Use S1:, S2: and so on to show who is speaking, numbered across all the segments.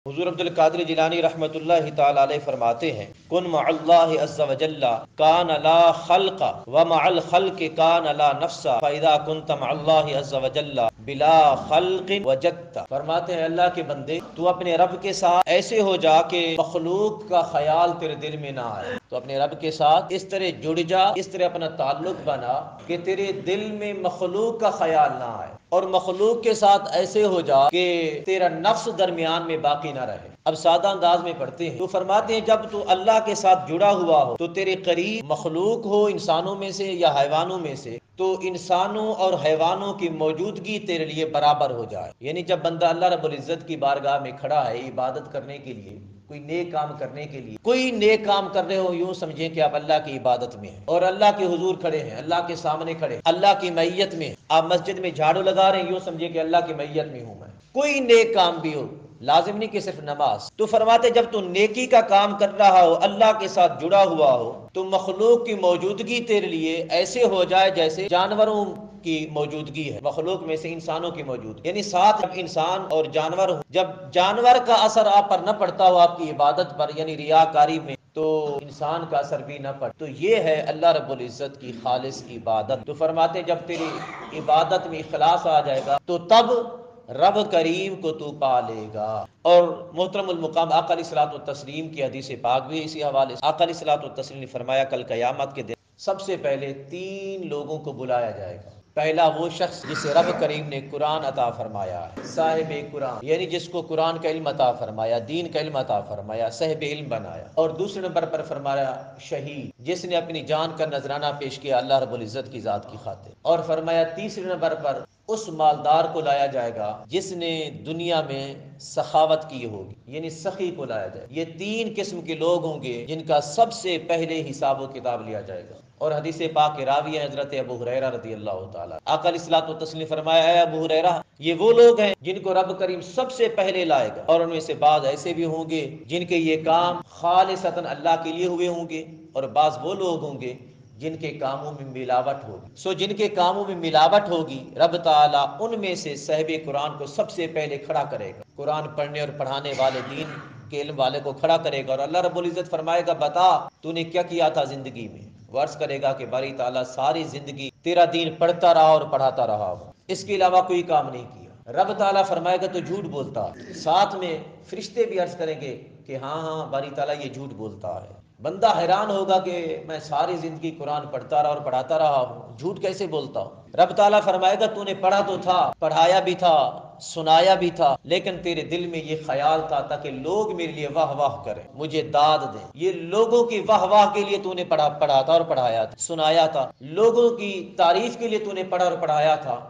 S1: حضور عبد القادر جیلانی رحمۃ اللہ تعالی علیہ فرماتے ہیں کن مع اللہ عز وجل کان لا خلق ومع الخلق کان لا نفس فاذا كنت مع اللہ عز وجل بلا خلق وجدت۔ فرماتے ہیں اللہ کے بندے تو اپنے رب کے ساتھ ایسے ہو جا کہ مخلوق کا خیال تیرے دل میں نہ آئے، تو اپنے رب کے ساتھ اس طرح جڑ جا، اس طرح اپنا تعلق بنا کہ تیرے دل میں مخلوق کا خیال نہ آئے، اور مخلوق کے ساتھ ایسے ہو جا کہ تیرا نفس درمیان میں باقی نہ رہے۔ اب سادہ انداز میں پڑھتے ہیں تو فرماتے ہیں جب تو اللہ کے ساتھ جڑا ہوا ہو تو تیرے قریب مخلوق ہو انسانوں میں سے یا حیوانوں میں سے، تو انسانوں اور حیوانوں کی موجودگی تیرے لیے برابر ہو جائے۔ یعنی جب بندہ اللہ رب العزت کی بارگاہ میں کھڑا ہے عبادت کرنے کے لیے، کوئی نیک کام کرنے کے لیے، کوئی نیک کام کر رہے ہو، یوں سمجھیں کہ آپ اللہ کی عبادت میں ہیں اور اللہ کے حضور کھڑے ہیں، اللہ کے سامنے کھڑے ہیں، اللہ کی معیت میں ہیں۔ آپ مسجد میں جھاڑو لگا رہے ہیں، یوں سمجھیں کہ اللہ کی معیت میں ہوں میں۔ کوئی نیک کام بھی ہو، لازم نہیں کہ صرف نماز۔ تو فرماتے جب تو نیکی کا کام کر رہا ہو، اللہ کے ساتھ جڑا ہوا ہو، تو مخلوق کی موجودگی تیرے لیے ایسے ہو جائے جیسے جانوروں کی موجودگی ہے، مخلوق میں سے انسانوں کی موجودگی، یعنی ساتھ جب انسان اور جانور ہو، جب جانور کا اثر آپ پر نہ پڑتا ہو آپ کی عبادت پر، یعنی ریاکاری میں، تو انسان کا اثر بھی نہ پڑے، تو یہ ہے اللہ رب العزت کی خالص عبادت۔ تو فرماتے جب تیری عبادت میں اخلاص آ جائے گا تو تب رب کریم کو تو پا لے گا۔ اور محترم المقام آقا علیہ الصلوۃ والتسلیم کی حدیث پاک بھی اسی حوالے سے، آقا علیہ الصلوۃ والتسلیم نے فرمایا کل قیامت کے دن سب سے پہلے 3 لوگوں کو بلایا جائے گا۔ پہلا وہ شخص جسے رب کریم نے قرآن عطا فرمایا ہے، صاحب قرآن، یعنی جس کو قرآن کا علم عطا فرمایا، دین کا علم عطا فرمایا، صاحب علم بنایا۔ اور دوسرے نمبر پر فرمایا شہید، جس نے اپنی جان کا نذرانہ پیش کیا اللہ رب العزت کی ذات کی خاطر۔ اور فرمایا تیسرے نمبر پر اس مالدار کو لایا جائے گا جس نے دنیا میں سخاوت کی ہوگی، یعنی سخی کو لایا جائے گا۔ یہ 3 قسم کے لوگ ہوں گے جن کا سب سے پہلے حساب و کتاب لیا جائے گا۔ اور حدیث پاک کے راوی ہیں حضرت ابو ہریرہ رضی اللہ تعالی۔ آقا علیہ الصلوۃ والتسلیم نے فرمایا اے ابو ہریرہ، یہ وہ لوگ ہیں جن کو رب کریم سب سے پہلے لائے گا، اور ان میں سے بعض ایسے بھی ہوں گے جن کے یہ کام خالصتاً اللہ کے لیے ہوئے ہوں گے، اور بعض وہ لوگ ہوں گے جن کے کاموں میں ملاوٹ ہوگی۔ جن کے کاموں میں ملاوٹ ہوگی رب تعالیٰ ان میں سے صاحب قرآن کو سب سے پہلے کھڑا کرے گا، قرآن پڑھنے اور پڑھانے والے دین کے علم والے کو کھڑا کرے گا، اور اللہ رب العزت فرمائے گا بتا تو نے کیا کیا تھا زندگی میں؟ وہ عرض کرے گا کہ باری تعالیٰ ساری زندگی تیرا دین پڑھتا رہا اور پڑھاتا رہا ہوں، اس کے علاوہ کوئی کام نہیں کیا۔ رب تعالیٰ فرمائے گا تو جھوٹ بولتا۔ ساتھ میں فرشتے بھی عرض کریں گے کہ ہاں ہاں باری تعالیٰ یہ جھوٹ بولتا ہے۔ بندہ حیران ہوگا کہ میں ساری زندگی قرآن پڑھتا رہا اور پڑھاتا رہا ہوں، جھوٹ کیسے بولتا ہوں؟ رب تعالیٰ فرمائے گا تو نے پڑھا تو تھا، پڑھایا بھی تھا، سنایا بھی تھا، لیکن تیرے دل میں یہ خیال تھا تاکہ لوگ میرے لیے واہ واہ کریں، مجھے داد دیں۔ یہ لوگوں کی واہ واہ کے لیے تو نے پڑھا تھا اور پڑھایا تھا، سنایا تھا، لوگوں کی تعریف کے لیے تو نے پڑھا اور پڑھایا تھا،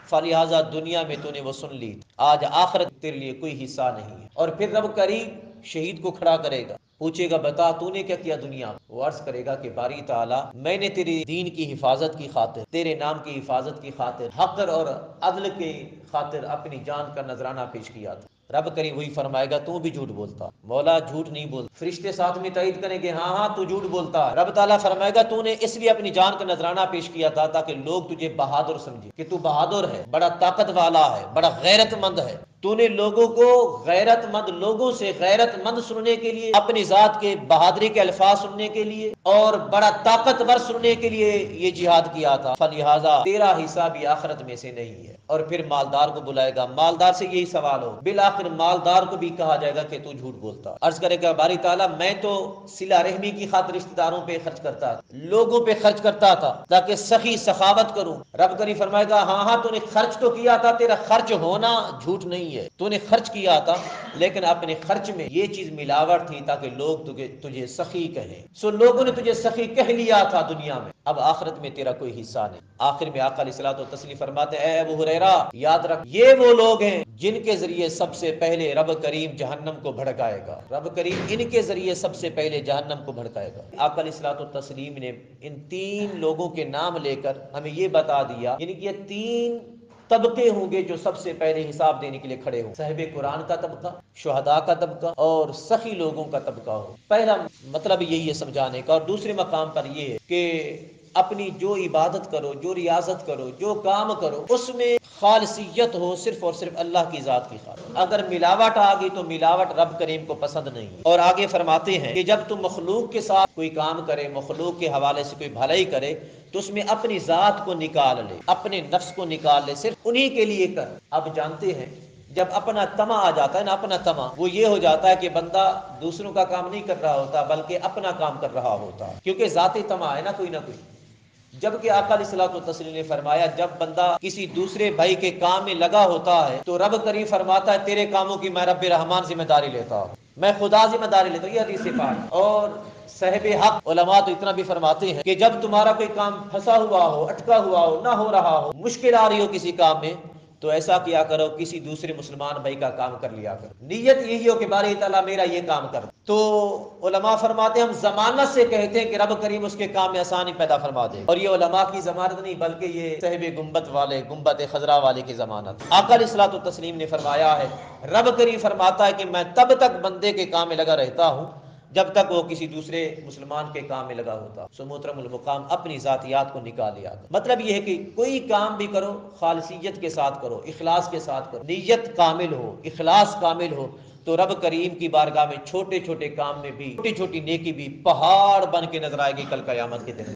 S1: فلہذا دنیا میں تو نے وہ سن لی، آج آخرت تیرے لیے کوئی حصہ نہیں ہے۔ اور پھر رب کریم شہید کو کھڑا کرے گا، پوچھے گا بتا تو نے کیا کیا دنیا میں؟ وہ عرض کرے گا کہ باری تعالیٰ میں نے تیری دین کی حفاظت کی خاطر، تیرے نام کی حفاظت کی خاطر، حق اور عدل کی خاطر اپنی جان کا نذرانہ پیش کیا تھا۔ رب کریم وہی فرمائے گا تو بھی جھوٹ بولتا۔ مولا جھوٹ نہیں بولتا۔ فرشتے ساتھ میں تائید کریں گے ہاں ہاں تو جھوٹ بولتا ہے۔ رب تعالیٰ فرمائے گا تو نے اس لیے اپنی جان کا نذرانہ پیش کیا تھا تاکہ لوگ تجھے بہادر سمجھے کہ تو بہادر ہے، بڑا طاقت والا ہے، بڑا غیرت مند ہے۔ تو نے لوگوں کو غیرت مند لوگوں سے غیرت مند سننے کے لیے، اپنی ذات کے بہادری کے الفاظ سننے کے لیے اور بڑا طاقتور سننے کے لیے یہ جہاد کیا تھا، فلہذا تیرا حصہ بھی آخرت میں سے نہیں ہے۔ اور پھر مالدار کو بلائے گا، مالدار سے یہی سوال ہو، بالآخر مالدار کو بھی کہا جائے گا کہ تو جھوٹ بولتا۔ عرض کرے گا باری تعالیٰ میں تو صلہ رحمی کی خاطر رشتہ داروں پہ خرچ کرتا تھا، لوگوں پہ خرچ کرتا تھا تاکہ سخی سخاوت کروں۔ رب کریم فرمائے گا ہاں ہاں تو نے خرچ تو کیا تھا، تیرا خرچ ہونا جھوٹ نہیں ہے، تو نے خرچ کیا تھا، لیکن اپنے خرچ میں یہ چیز ملاوٹ تھی تاکہ لوگ تجھے سخی کہیں۔ لوگوں نے تجھے سخی کہہ لیا تھا دنیا میں، اب آخرت میں تیرا کوئی حصہ نہیں۔ آخر میں آقا علیہ الصلوۃ والتسلیم فرماتے اے ابو ہریرہ یاد رکھ یہ وہ لوگ ہیں جن کے ذریعے سب سے پہلے رب کریم جہنم کو بھڑکائے گا، رب کریم ان کے ذریعے سب سے پہلے جہنم کو بھڑکائے گا۔ آقا علیہ الصلوۃ والتسلیم نے ان 3 لوگوں کے نام لے کر ہمیں یہ بتا دیا، یعنی کہ یہ 3 طبقے ہوں گے جو سب سے پہلے حساب دینے کے لیے کھڑے ہوں، صاحب قرآن کا طبقہ، شہداء کا طبقہ اور سخی لوگوں کا طبقہ ہو۔ پہلا مطلب یہی ہے سمجھانے کا، اور دوسرے مقام پر یہ ہے کہ اپنی جو عبادت کرو، جو ریاضت کرو، جو کام کرو، اس میں خالصیت ہو صرف اور صرف اللہ کی ذات کی خاطر۔ اگر ملاوٹ آ گئی تو ملاوٹ رب کریم کو پسند نہیں۔ اور آگے فرماتے ہیں کہ جب تم مخلوق کے ساتھ کوئی کام کرے، مخلوق کے حوالے سے کوئی بھلائی کرے، تو اس میں اپنی ذات کو نکال لے، اپنے نفس کو نکال لے، صرف انہی کے لیے کر۔ اب جانتے ہیں جب اپنا طمع آ جاتا ہے نا، اپنا طمع وہ یہ ہو جاتا ہے کہ بندہ دوسروں کا کام نہیں کر رہا ہوتا بلکہ اپنا کام کر رہا ہوتا ہے، کیونکہ ذاتی طمع ہے نا کوئی نہ کوئی۔ جبکہ آقا علیہ الصلوۃ والتسلیم نے فرمایا جب بندہ کسی دوسرے بھائی کے کام میں لگا ہوتا ہے تو رب کریم فرماتا ہے تیرے کاموں کی میں رب رحمان ذمہ داری لیتا ہوں، میں خدا ذمہ داری لیتا ہوں۔ یہ حدیث پاک۔ اور صاحب حق علماء تو اتنا بھی فرماتے ہیں کہ جب تمہارا کوئی کام پھنسا ہوا ہو، اٹکا ہوا ہو، نہ ہو رہا ہو، مشکل آ رہی ہو کسی کام میں، تو ایسا کیا کرو کسی دوسرے مسلمان بھائی کا کام کر لیا کرو، نیت یہی ہو کہ باری تعالیٰ میرا یہ کام کر۔ تو علماء فرماتے ہیں ہم ضمانت سے کہتے ہیں کہ رب کریم اس کے کام میں آسانی پیدا فرما دے، اور یہ علماء کی ضمانت نہیں بلکہ یہ صاحب گنبد والے، گنبد خضرا والے کی ضمانت۔ آقا علیہ الصلوۃ والتسلیم نے فرمایا ہے، رب کریم فرماتا ہے کہ میں تب تک بندے کے کام میں لگا رہتا ہوں جب تک وہ کسی دوسرے مسلمان کے کام میں لگا ہوتا۔ سو محترم المقام اپنی ذاتیات کو نکال لیا۔ مطلب یہ ہے کہ کوئی کام بھی کرو خالصیت کے ساتھ کرو، اخلاص کے ساتھ کرو، نیت کامل ہو، اخلاص کامل ہو، تو رب کریم کی بارگاہ میں چھوٹے چھوٹے کام میں بھی، چھوٹی چھوٹی نیکی بھی پہاڑ بن کے نظر آئے گی کل قیامت کے دن۔